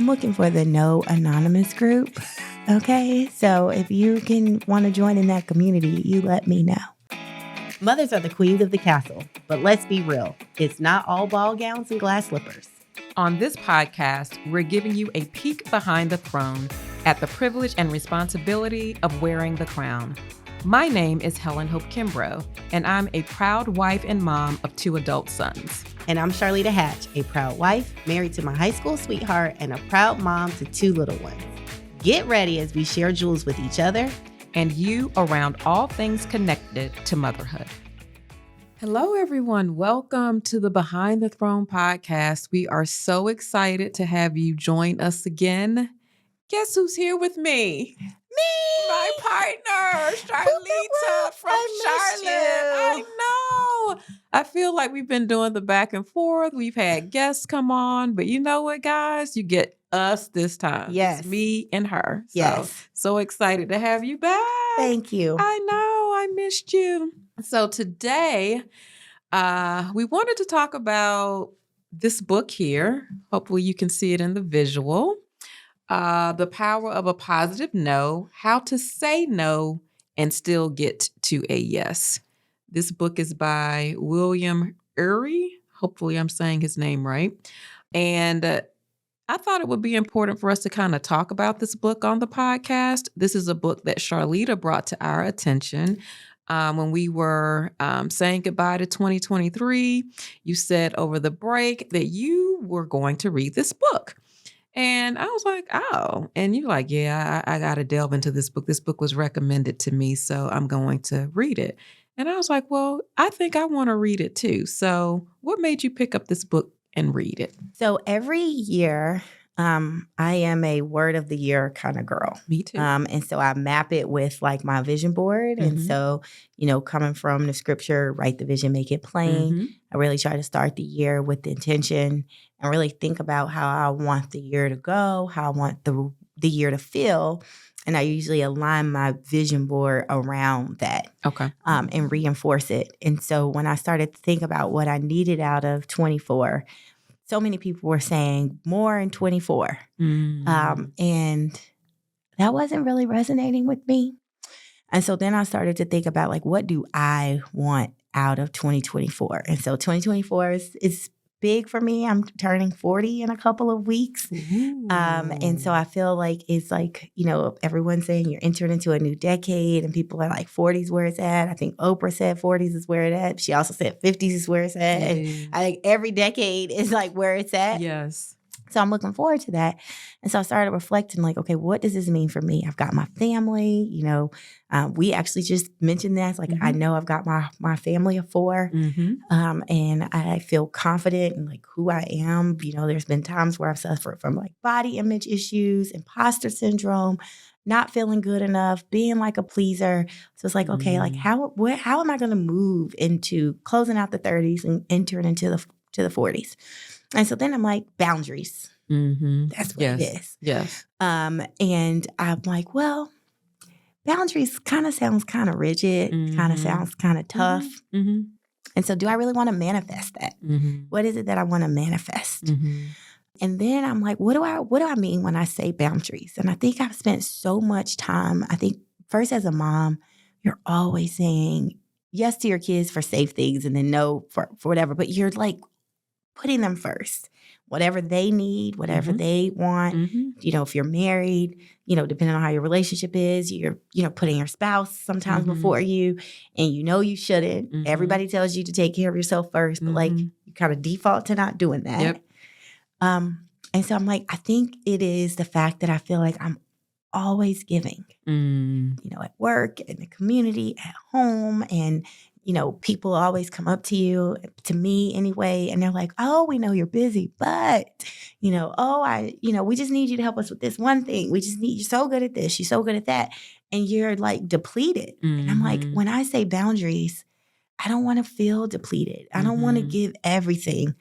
I'm looking for the No Anonymous group. Okay, so if you want to join in that community, you let me know. Mothers are the queens of the castle, but let's be real, it's not all ball gowns and glass slippers. On this podcast, we're giving you a peek behind the throne at the privilege and responsibility of wearing the crown. My name is Helen Hope Kimbrough, and I'm a proud wife and mom of 2 adult sons. And I'm Charlita Hatch, a proud wife, married to my high school sweetheart, and a proud mom to 2 little ones. Get ready as we share jewels with each other and you around all things connected to motherhood. Hello, everyone. Welcome to the Behind the Throne podcast. We are so excited to have you join us again. Guess who's here with me? Me! My partner, Charlita from Charlotte. I know. I feel like we've been doing the back and forth. We've had guests come on, but you know what, guys? You get us this time. Yes. It's me and her. Yes. So excited to have you back. Thank you. I know. I missed you. So today, we wanted to talk about this book here. Hopefully you can see it in the visual. The Power of a Positive No, How to Say No and Still Get to a Yes. This book is by William Ury. Hopefully I'm saying his name right. And I thought it would be important for us to kind of talk about this book on the podcast. This is a book that Charlita brought to our attention when we were saying goodbye to 2023. You said over the break that you were going to read this book. And I was like, oh. And you're like, yeah, I got to delve into this book. This book was recommended to me, so I'm going to read it. And I was like, well, I think I want to read it too. So what made you pick up this book and read it? So every year, I am a word of the year kind of girl. Me too. And so I map it with like my vision board. Mm-hmm. And so, coming from the scripture, write the vision, make it plain. Mm-hmm. I really try to start the year with the intention and really think about how I want the year to go, how I want the year to feel. And I usually align my vision board around that. Okay. And reinforce it. And so when I started to think about what I needed out of 24, so many people were saying more in 24. And that wasn't really resonating with me. And so then I started to think about like, what do I want out of 2024? And so 2024 is big for me. I'm turning 40 in a couple of weeks. And so I feel like it's like, everyone's saying you're entering into a new decade and people are like 40s where it's at. I think Oprah said 40s is where it's at. She also said 50s is where it's at. And I think every decade is like where it's at. Yes. So I'm looking forward to that. And so I started reflecting like, okay, what does this mean for me? I've got my family, we actually just mentioned that. Like, I know I've got my family of 4 and I feel confident in like who I am. There's been times where I've suffered from like body image issues, imposter syndrome, not feeling good enough, being like a pleaser. So it's like, okay, like how am I going to move into closing out the 30s and entering into the 40s? And so then I'm like, boundaries. That's what it is. Yes. And I'm like, well, boundaries kind of sounds kind of rigid, kind of sounds kind of tough. And so do I really want to manifest that? What is it that I want to manifest? And then I'm like, what do I mean when I say boundaries? And I think I've spent so much time, I think first as a mom, you're always saying yes to your kids for safe things and then no for whatever, but you're like, putting them first, whatever they need, whatever they want. If you're married, depending on how your relationship is, you're, putting your spouse sometimes before you, and you shouldn't. Everybody tells you to take care of yourself first, but like you kind of default to not doing that. Yep. And so I'm like, I think it is the fact that I feel like I'm always giving, at work, in the community, at home, and people always come up to you, to me anyway, and they're like, oh, we know you're busy, but, we just need you to help us with this one thing. We just need, you're so good at this, you're so good at that. And you're like depleted. And I'm like, when I say boundaries, I don't want to feel depleted. I don't want to give everything.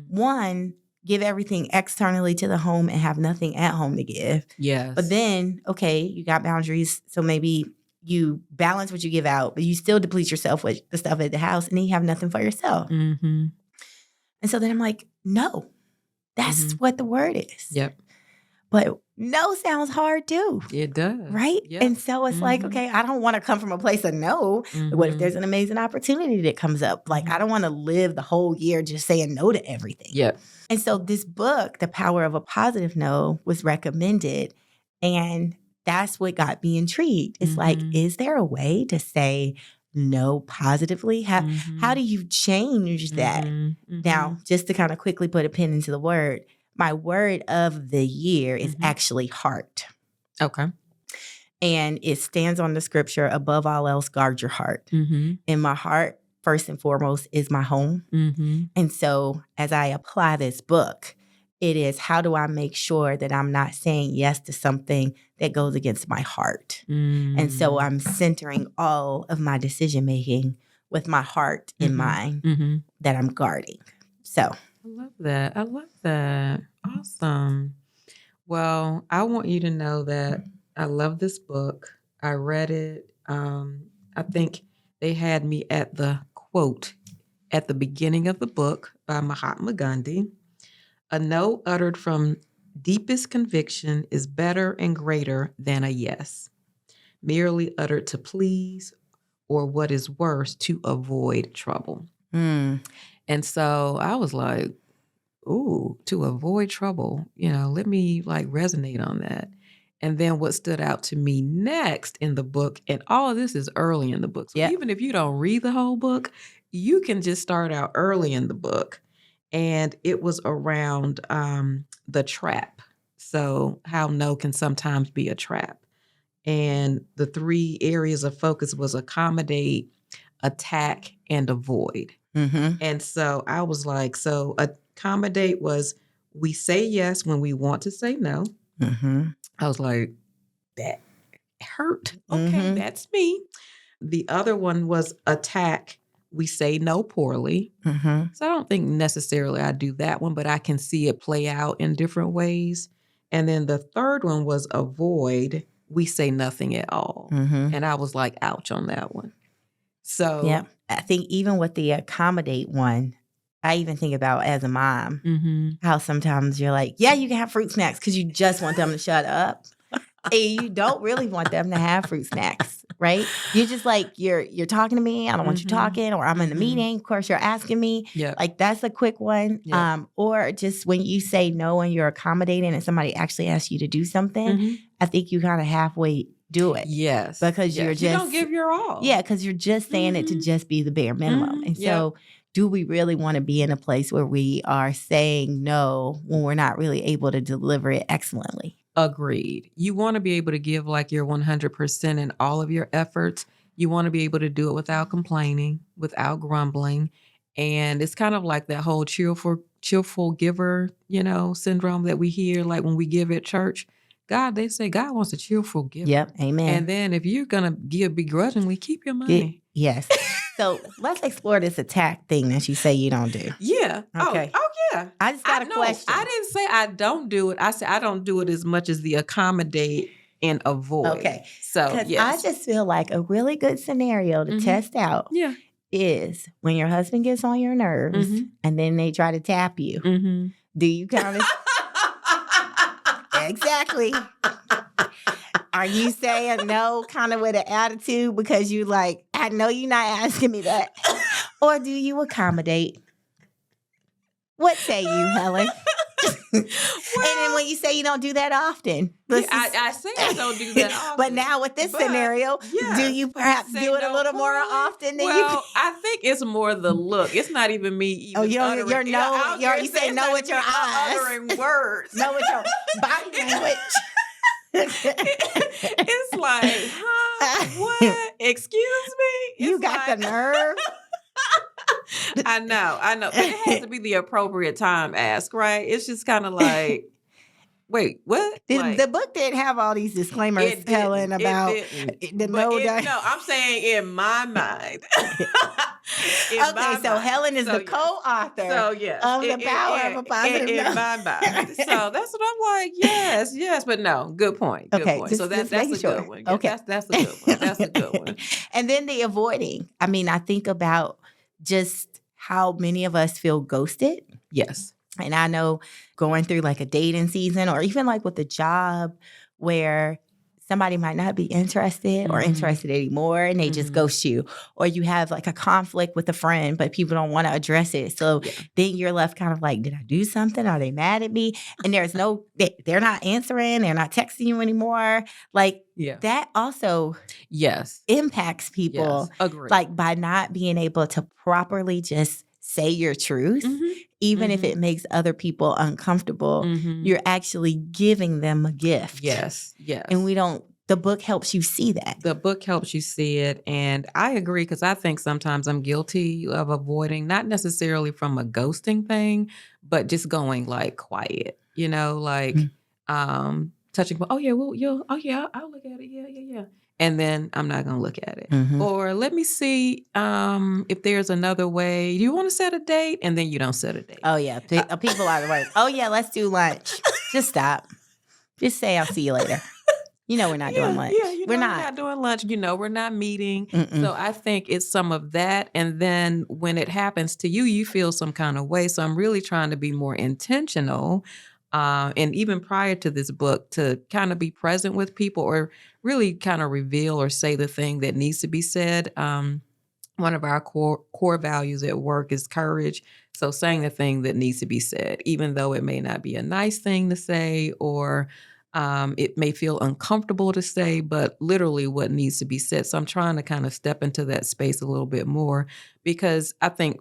One, give everything externally to the home and have nothing at home to give. Yes. But then, okay, you got boundaries. So maybe you balance what you give out, but you still deplete yourself with the stuff at the house, and then you have nothing for yourself. And so then I'm like, no, that's what the word is. Yep. But no sounds hard too. It does. Right? Yep. And so it's like, okay, I don't want to come from a place of no. What if there's an amazing opportunity that comes up? Like, I don't want to live the whole year just saying no to everything. Yep. And so this book, The Power of a Positive No, was recommended. And that's what got me intrigued. It's like, is there a way to say no positively? How do you change that? Now, just to kind of quickly put a pin into the word, my word of the year is actually heart. Okay. And it stands on the scripture, above all else, guard your heart. And my heart, first and foremost, is my home. And so as I apply this book, it is, how do I make sure that I'm not saying yes to something that goes against my heart? And so I'm centering all of my decision making with my heart in mind that I'm guarding. So I love that. I love that. Awesome. Well, I want you to know that I love this book. I read it. I think they had me at the quote at the beginning of the book by Mahatma Gandhi. A no uttered from deepest conviction is better and greater than a yes, merely uttered to please, or what is worse, to avoid trouble. And so I was like, ooh, to avoid trouble, let me like resonate on that. And then what stood out to me next in the book, and all of this is early in the book. So even if you don't read the whole book, you can just start out early in the book. And it was around the trap. So how no can sometimes be a trap. And the 3 areas of focus was accommodate, attack, and avoid. And so I was like, so accommodate was, we say yes when we want to say no. I was like, that hurt. Okay, that's me. The other one was attack. We say no poorly. So I don't think necessarily I do that one, but I can see it play out in different ways. And then the third one was avoid. We say nothing at all. And I was like, ouch on that one. So I think even with the accommodate one, I even think about as a mom, how sometimes you're like, yeah, you can have fruit snacks because you just want them to shut up. And you don't really want them to have fruit snacks, right? You're just like, you're talking to me. I don't want you talking, or I'm in the meeting. Of course, you're asking me. Like, that's a quick one. Or just when you say no and you're accommodating and somebody actually asks you to do something, I think you kind of halfway do it. Yes. Because you're just... You don't give your all. Yeah, because you're just saying it to just be the bare minimum. And so do we really want to be in a place where we are saying no when we're not really able to deliver it excellently? Agreed. You want to be able to give like your 100% in all of your efforts. You want to be able to do it without complaining, without grumbling. And it's kind of like that whole cheerful giver, syndrome that we hear, like when we give at church. They say God wants a cheerful giver. Yep. Amen. And then if you're going to give begrudgingly, keep your money. Yes. So let's explore this attack thing that you say you don't do. Yeah. Okay. Oh yeah. I just got a question. I didn't say I don't do it. I said I don't do it as much as the accommodate and avoid. Okay. So yes. I just feel like a really good scenario to test out is when your husband gets on your nerves and then they try to tap you. Do you kind of... Exactly. Are you saying no kind of with an attitude because you like, I know you're not asking me that? Or do you accommodate? What say you, Helen? And then when you say you don't do that often. I say I don't do that often. But now with this scenario, do you perhaps do it a little more often than you? I think it's more the look. It's not even me even you say no with your eyes. Uttering words. No with your body language. It's like, what? Excuse me? You got the nerve. I know. But it has to be the appropriate time ask, right? It's just kind of like, wait, what? The book didn't have all these disclaimers telling about the no. No, I'm saying in my mind. Helen is the co-author of The Power of a Positive No. In my mind. So that's what I'm like, yes. But no, good point. Good point. So that's a good one. Okay. That's a good one. That's a good one. And then the avoiding. I mean, I think about just how many of us feel ghosted. Yes. And I know going through like a dating season or even like with a job where somebody might not be interested or interested anymore and they just ghost you. Or you have like a conflict with a friend, but people don't want to address it. So then you're left kind of like, did I do something? Are they mad at me? And there's no, they're not answering. They're not texting you anymore. Like that also impacts people. Agree. Like by not being able to properly just say your truth, even if it makes other people uncomfortable, you're actually giving them a gift. Yes. And the book helps you see that. The book helps you see it. And I agree because I think sometimes I'm guilty of avoiding, not necessarily from a ghosting thing, but just going like quiet, like touching, I'll look at it. Yeah. And then I'm not going to look at it. Or let me see if there's another way. Do you want to set a date? And then you don't set a date. Oh, yeah. People are like, oh, yeah, let's do lunch. Just stop. Just say, I'll see you later. We're not doing lunch. Yeah, we're not doing lunch. We're not meeting. So I think it's some of that. And then when it happens to you, you feel some kind of way. So I'm really trying to be more intentional. And even prior to this book, to kind of be present with people or really kind of reveal or say the thing that needs to be said. One of our core values at work is courage. So saying the thing that needs to be said, even though it may not be a nice thing to say or it may feel uncomfortable to say, but literally what needs to be said. So I'm trying to kind of step into that space a little bit more because I think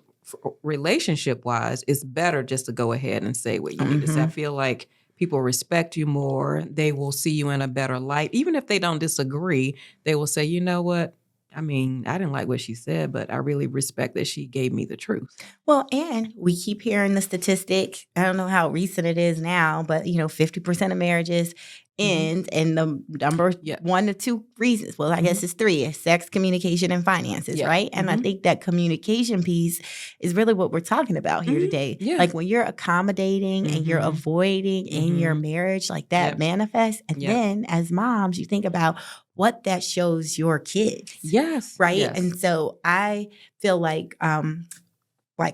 relationship-wise, it's better just to go ahead and say what you need to say. I feel like people respect you more. They will see you in a better light. Even if they don't disagree, they will say, you know what? I mean, I didn't like what she said, but I really respect that she gave me the truth. Well, and we keep hearing the statistic. I don't know how recent it is now, but 50% of marriages end, and the number 1 to 2 reasons. Well, I guess it's 3: sex, communication, and finances, right? And I think that communication piece is really what we're talking about here today. Yeah. Like when you're accommodating and you're avoiding in your marriage, like that manifests. And then as moms, you think about what that shows your kids. Yes. Right. Yes. And so I feel like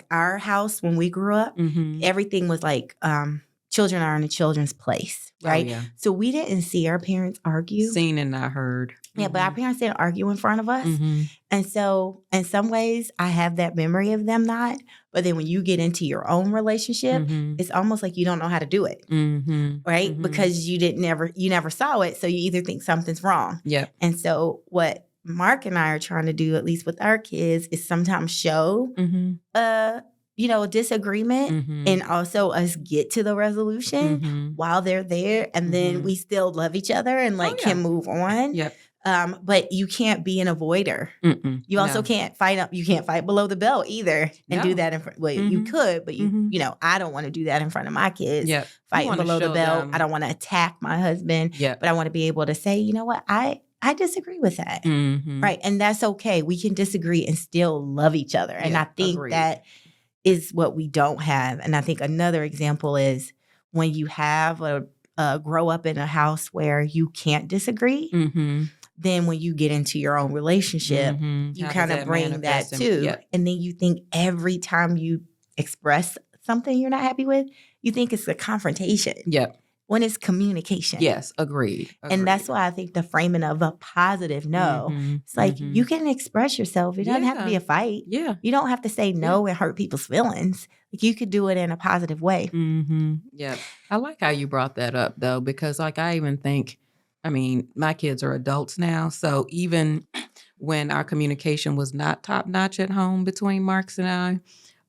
our house when we grew up, everything was like children are in a children's place. Right. Oh, yeah. So we didn't see our parents argue. Seen and not heard. Yeah, but our parents didn't argue in front of us. And so in some ways I have that memory of them not. But then when you get into your own relationship, it's almost like you don't know how to do it. Right? Because you never saw it. So you either think something's wrong. Yeah. And so what Mark and I are trying to do, at least with our kids, is sometimes show a disagreement and also us get to the resolution while they're there. And then we still love each other and can move on. Yep. But you can't be an avoider. You also can't fight up. You can't fight below the belt either and do that in front. Well, you could, but I don't want to do that in front of my kids. Fighting below the belt. I don't want to attack my husband. But I want to be able to say, you know what, I disagree with that. Right. And that's okay. We can disagree and still love each other. And I think that is what we don't have. And I think another example is when you have grow up in a house where you can't disagree. Then when you get into your own relationship, you kind of bring that too. And then you think every time you express something you're not happy with, you think it's a confrontation. When it's communication. Yes, agreed. And that's why I think the framing of a positive no, it's like you can express yourself. It doesn't have to be a fight. You don't have to say no and hurt people's feelings. Like you could do it in a positive way. Yeah. I like how you brought that up though, because I even think, my kids are adults now. So even when our communication was not top notch at home between Marks and I,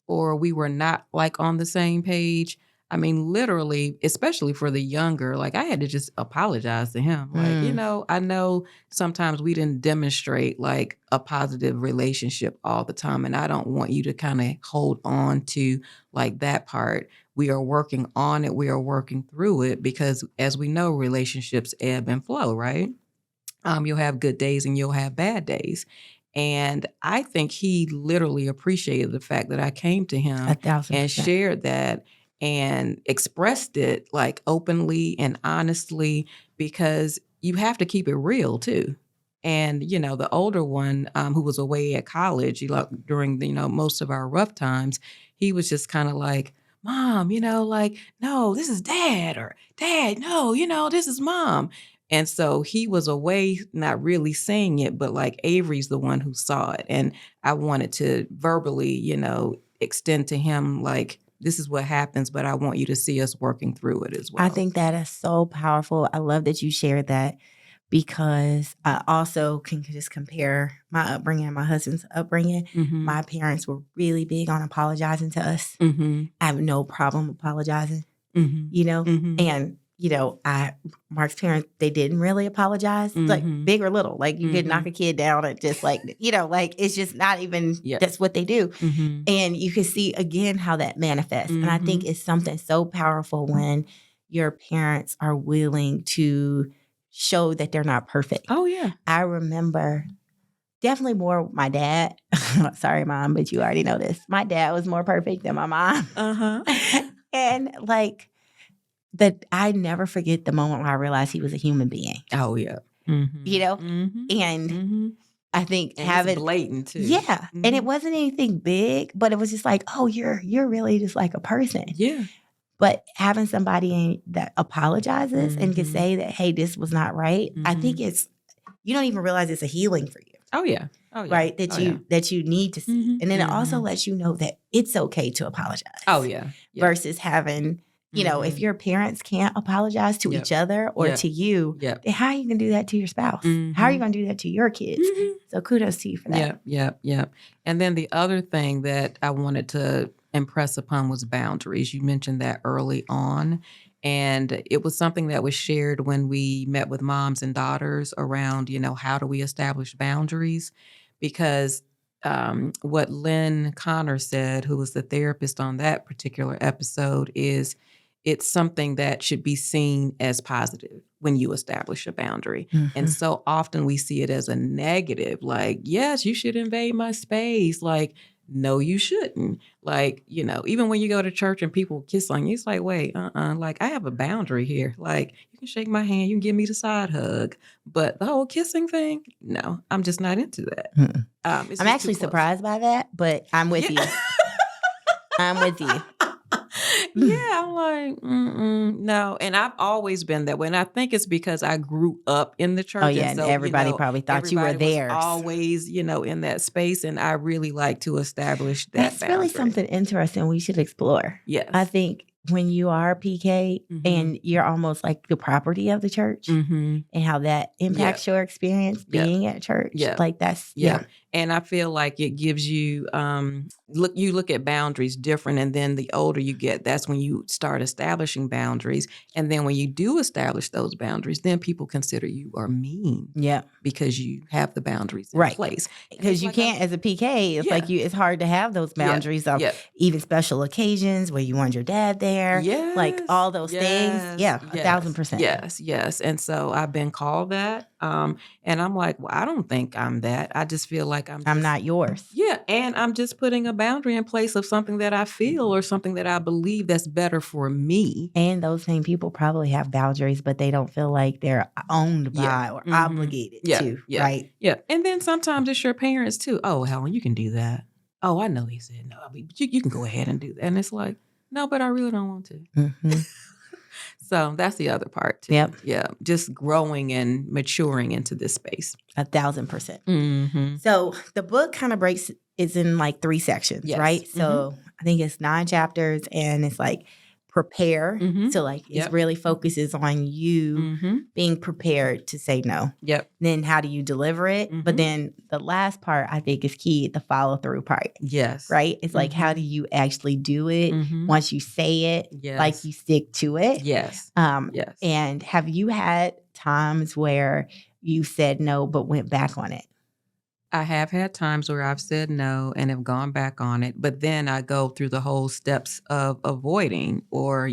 or we were not on the same page, literally, especially for the younger, I had to just apologize to him. I know sometimes we didn't demonstrate a positive relationship all the time. And I don't want you to kind of hold on to that part. We are working on it. We are working through it because as we know, relationships ebb and flow, right? You'll have good days and you'll have bad days. And I think he literally appreciated the fact that I came to him 1,000%. And shared that and expressed it openly and honestly, because you have to keep it real too. And, the older one who was away at college during, most of our rough times, he was just kind of Mom, like, no, this is Dad, or Dad, no, this is Mom. And so he was away, not really saying it, but like Avery's the one who saw it. And I wanted to verbally, extend to him, like, this is what happens, but I want you to see us working through it as well. I think that is so powerful. I love that you shared that, because I also can just compare my upbringing and my husband's upbringing. Mm-hmm. My parents were really big on apologizing to us. Mm-hmm. I have no problem apologizing, Mm-hmm. and, Mark's parents, they didn't really apologize, like big or little. Like you could knock a kid down and just like, like it's just not even, that's what they do. Mm-hmm. And you can see again how that manifests. And I think it's something so powerful when your parents are willing to show that they're not perfect. Oh, yeah. I remember definitely more my dad. Sorry, Mom, but you already know this. My dad was more perfect than my mom. Uh-huh. And like, that I never forget the moment where I realized he was a human being. Oh, yeah. Mm-hmm. And I think and having it's blatant too. Yeah. And it wasn't anything big, but it was just like, oh, you're really just like a person. Yeah. But having somebody that apologizes and can say that, hey, this was not right, I think you don't even realize it's a healing for you. Oh, yeah. Oh, yeah. Right? That you need to see. And then it also lets you know that it's okay to apologize. Oh, yeah. Versus having, if your parents can't apologize to each other or to you, then how are you going to do that to your spouse? How are you going to do that to your kids? So kudos to you for that. Yeah. And then the other thing that I wanted to impress upon was boundaries. You mentioned that early on. And it was something that was shared when we met with moms and daughters around, how do we establish boundaries? Because what Lynn Connor said, who was the therapist on that particular episode, is it's something that should be seen as positive when you establish a boundary. And so often we see it as a negative, like, yes, you should invade my space. Like, no, you shouldn't. Like, even when you go to church and people kiss on you, it's like, wait, like, I have a boundary here. Like, you can shake my hand, you can give me the side hug, but the whole kissing thing, no, I'm just not into that. I'm actually surprised by that, but I'm with you. I'm with you. Yeah, I'm like, no. And I've always been that way. And I think it's because I grew up in the church. Oh, yeah. And so, everybody probably thought you were there. Always, in that space. And I really like to establish that That's boundary. really something interesting we should explore. Yes. I think when you are PK and you're almost like the property of the church and how that impacts your experience being at church. Like that's, And I feel like it gives you, you look at boundaries different. And then the older you get, that's when you start establishing boundaries. And then when you do establish those boundaries, then people consider you are mean. Yeah. Because you have the boundaries in place. Because you can't, as a PK, it's like it's hard to have those boundaries of even special occasions where you want your dad there. Yes. Like all those things. Yeah, 1,000%. Yes. And so I've been called that. And I'm like, well, I don't think I'm that. I just feel like I'm not yours. Yeah. And I'm just putting a boundary in place of something that I feel or something that I believe that's better for me. And those same people probably have boundaries, but they don't feel like they're owned by or obligated to. Right. Yeah. And then sometimes it's your parents too. Oh, Helen, you can do that. Oh, I know he said no, but you can go ahead and do that. And it's like, no, but I really don't want to. So that's the other part too. Yep. Yeah. Just growing and maturing into this space. 1,000%. So the book kind of is in like 3 sections, right? So I think it's 9 chapters and it's like prepare. So like it really focuses on you being prepared to say no. Then how do you deliver it? But then the last part I think is key, the follow through part. Yes. Right? It's like how do you actually do it? Once you say it, like you stick to it. Yes. Yes. And have you had times where you said no but went back on it? I have had times where I've said no and have gone back on it, but then I go through the whole steps of avoiding or,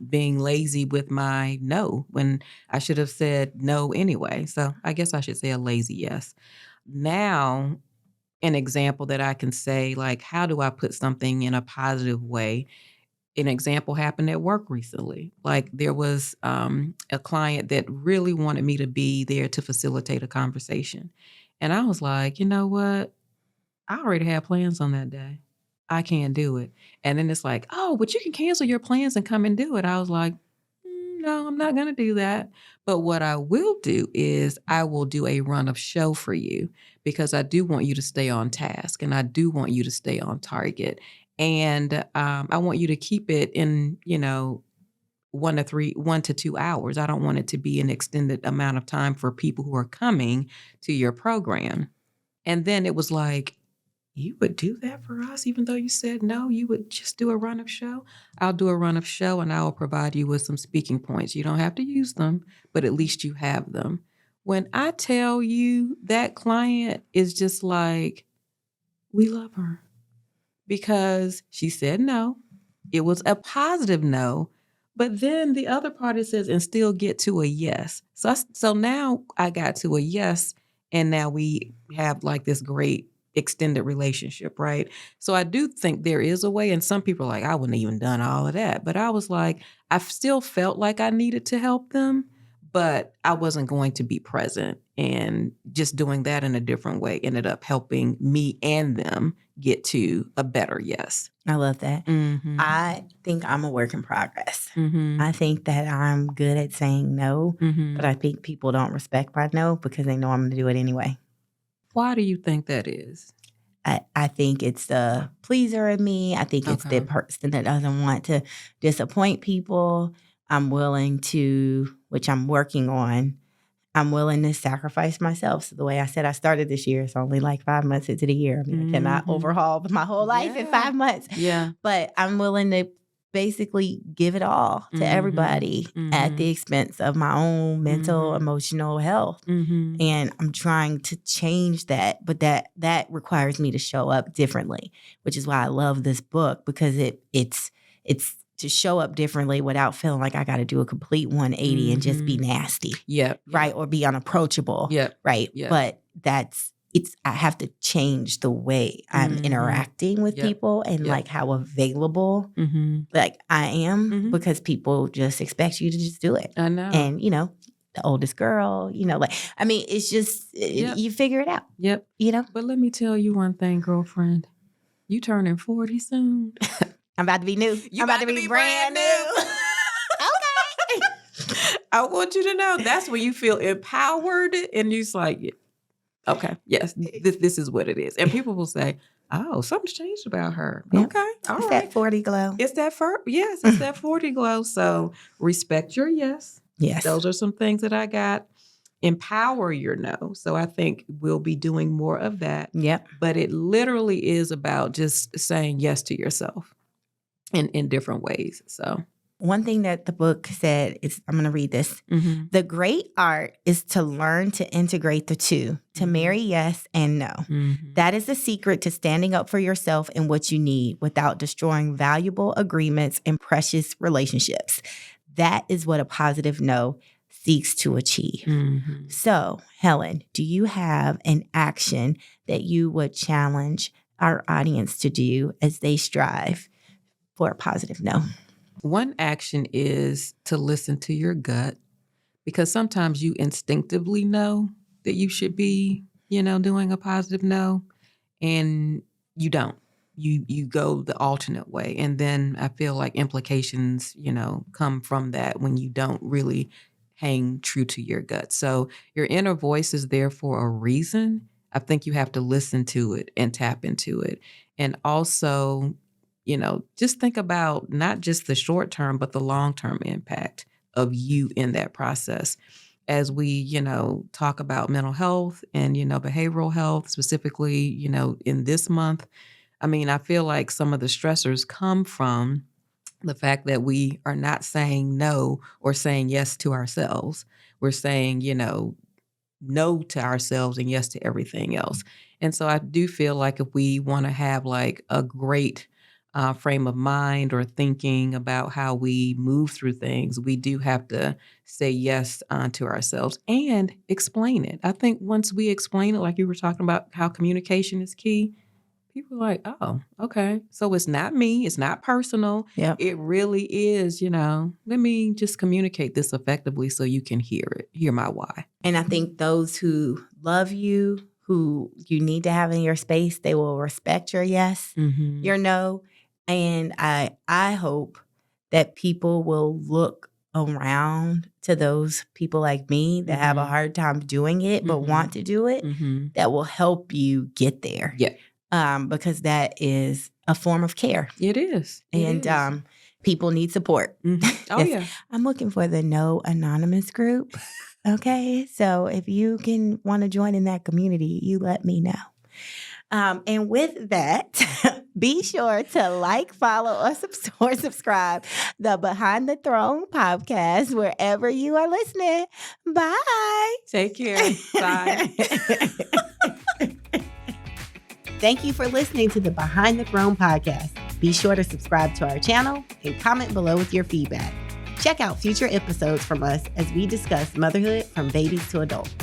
being lazy with my no when I should have said no anyway. So I guess I should say a lazy yes. Now, an example that I can say, like, how do I put something in a positive way? An example happened at work recently. Like there was a client that really wanted me to be there to facilitate a conversation. And I was like, you know what? I already had plans on that day. I can't do it. And then it's like, oh, but you can cancel your plans and come and do it. I was like, no, I'm not going to do that. But what I will do is I will do a run of show for you because I do want you to stay on task and I do want you to stay on target. And I want you to keep it in, 1 to 2 hours. I don't want it to be an extended amount of time for people who are coming to your program. And then it was like, you would do that for us, even though you said no, you would just do a run of show? I'll do a run of show and I will provide you with some speaking points. You don't have to use them, but at least you have them. When I tell you that client is just like, we love her because she said no. It was a positive no. But then the other party says, and still get to a yes. So now I got to a yes, and now we have like this great extended relationship, right? So I do think there is a way, and some people are like, I wouldn't have even done all of that. But I was like, I still felt like I needed to help them, but I wasn't going to be present. And just doing that in a different way ended up helping me and them get to a better yes. I love that. Mm-hmm. I think I'm a work in progress. Mm-hmm. I think that I'm good at saying no, Mm-hmm. but I think people don't respect my no because they know I'm going to do it anyway. Why do you think that is? I think it's the pleaser in me. I think it's the person that doesn't want to disappoint people. I'm willing to, which I'm working on, I'm willing to sacrifice myself. So the way I said I started this year, it's only like 5 months into the year. I mean, I cannot overhaul my whole life in 5 months. Yeah. But I'm willing to basically give it all to everybody at the expense of my own mental, emotional health. And I'm trying to change that. But that requires me to show up differently, which is why I love this book, because it's to show up differently without feeling like I got to do a complete 180 and just be nasty. Right. Or be unapproachable. Right. But I have to change the way I'm interacting with people and like how available like I am, because people just expect you to just do it. I know. And, the oldest girl, it's just, you figure it out. But let me tell you one thing, girlfriend. You turning 40 soon. I'm about to be new. I'm about to be brand new. Okay. I want you to know that's when you feel empowered and you're just like, okay, yes, this is what it is. And people will say, oh, something's changed about her. Yeah. Okay, all it's right. That 40 glow. It's that it's that 40 glow. So respect your yes. Yes. Those are some things that I got. Empower your no. So I think we'll be doing more of that. Yep. But it literally is about just saying yes to yourself in different ways. So one thing that the book said is, I'm going to read this. The great art is to learn to integrate the two, to marry yes and no. That is the secret to standing up for yourself and what you need without destroying valuable agreements and precious relationships. That is what a positive no seeks to achieve. So, Helen, do you have an action that you would challenge our audience to do as they strive for a positive no? One action is to listen to your gut, because sometimes you instinctively know that you should be, doing a positive no, and you don't. You go the alternate way. And then I feel like implications, come from that when you don't really hang true to your gut. So your inner voice is there for a reason. I think you have to listen to it and tap into it. And also, just think about not just the short term, but the long-term impact of you in that process. As we, talk about mental health and, behavioral health specifically, in this month, I feel like some of the stressors come from the fact that we are not saying no or saying yes to ourselves. We're saying, no to ourselves and yes to everything else. And so I do feel like if we want to have like a great frame of mind or thinking about how we move through things, we do have to say yes to ourselves and explain it. I think once we explain it, like you were talking about how communication is key, people are like, oh, okay. So it's not me. It's not personal. Yep. It really is, let me just communicate this effectively so you can hear my why. And I think those who love you, who you need to have in your space. They will respect your yes, your no. And I hope that people will look around to those people like me that have a hard time doing it but want to do it, that will help you get there. Yeah. Because that is a form of care. It is. And people need support. Oh, yeah. I'm looking for the No Anonymous group. Okay. So if you can want to join in that community, you let me know. And with that, be sure to like, follow, or subscribe the Behind the Throne podcast wherever you are listening. Bye. Take care. Bye. Thank you for listening to the Behind the Throne podcast. Be sure to subscribe to our channel and comment below with your feedback. Check out future episodes from us as we discuss motherhood from babies to adults.